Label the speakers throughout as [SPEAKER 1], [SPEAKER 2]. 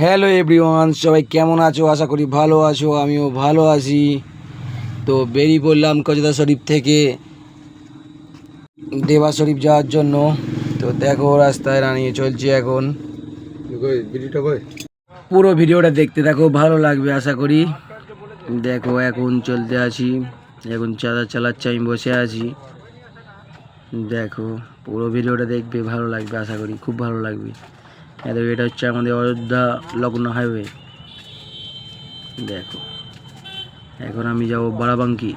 [SPEAKER 1] Hello everyone, সবাই কেমন আছো? আশা করি ভালো আছো, আমিও ভালো আছি। তো বেরিয়ে পড়লাম কচুদা শরীফ থেকে দেবা শরীফ যাওয়ার জন্য। তো দেখো রাস্তায় রানিয়ে চলছে এখন। পুরো ভিডিওটা দেখতে দেখো, ভালো লাগবে আশা করি। দেখো এখন চলতে আছি, এখন চালাচ্ছি, আমি বসে আছি। দেখো পুরো ভিডিওটা দেখবে, ভালো লাগবে আশা করি, খুব ভালো লাগবে। এটা হচ্ছে আমাদের অযোধ্যা লগ্ন হাইওয়ে। দেখো এখন আমি যাব বারাবাঙ্কি।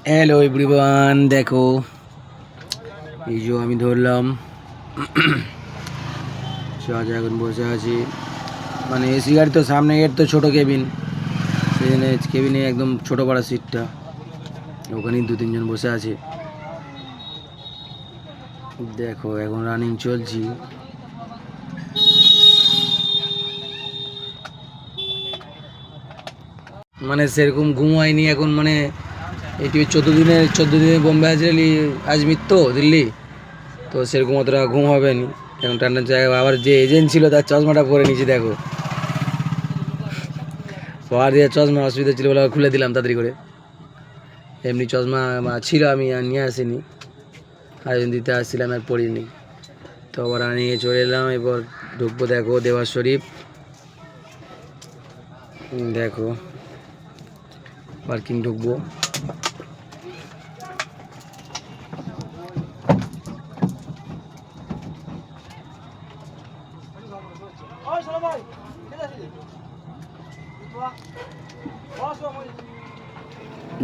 [SPEAKER 1] হ্যালো এভরিওয়ান, দেখো এই যে আমি ধরলাম এখন বসে আছি। মানে এসি গাড়ি তো, সামনে গেট তো ছোটো কেবিন, সেই জন্য কেবিনে একদম ছোটো পাড়া সিটটা, ওখানেই 2-3 জন বসে আছে। দেখো এখন রানিং চলছি। মানে সেরকম ঘুম হয়নি এখন, মানে এটি 14 দিনে বোম্বে আজমির তো দিল্লি, তো সেরকম অতটা ঘুম হবে নি এখন। ঠান্ডার জায়গায় আবার যে এজেন্ট ছিল তার চশমাটা পরে নিয়েছি। দেখো পাওয়ার দিয়ে চশমা অসুবিধা ছিল বলে খুলে দিলাম তাড়াতাড়ি করে। এমনি চশমা ছিল, আমি নিয়ে আসিনি, আয়োজন দিতে আসছিলাম আর পড়িনি। তো আবার নিয়ে চলে এলাম, এবার ঢুকবো। দেখো দেওয়া শরীফ, দেখো পার্কিং ঢুকবো।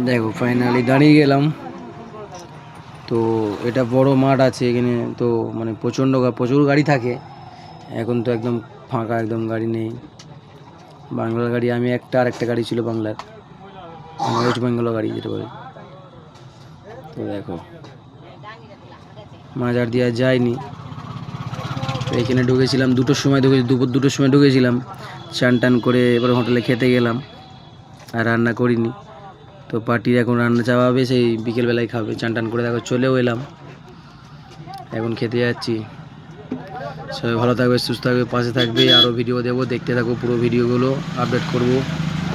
[SPEAKER 1] দেখো ফাইনালি দাঁড়িয়ে গেলাম। তো এটা বড় মাঠ আছে এখানে, তো মানে প্রচুর গাড়ি থাকে। এখন তো একদম ফাঁকা, একদম গাড়ি নেই। বাংলার গাড়ি আমি আরেকটা গাড়ি ছিল বাংলার, ওয়েস্ট বেঙ্গল গাড়ি যেটা বলে। তো দেখো মাজার দিয়ে যায়নি, তো এখানে ঢুকেছিলাম 2টোর সময়, দুপুর 2টোর সময় ঢুকেছিলাম। চান টান করে এবার হোটেলে খেতে গেলাম, আর রান্না করিনি। তো পার্টির এখন রান্না চাওয়াবে, সেই বিকেলবেলায় খাবে। চান টান করে দেখো চলেও এলাম, এখন খেতে যাচ্ছি। সবাই ভালো থাকবে, সুস্থ থাকবে, পাশে থাকবে। আরও ভিডিও দেবো, দেখতে থাকো, পুরো ভিডিওগুলো আপডেট করব।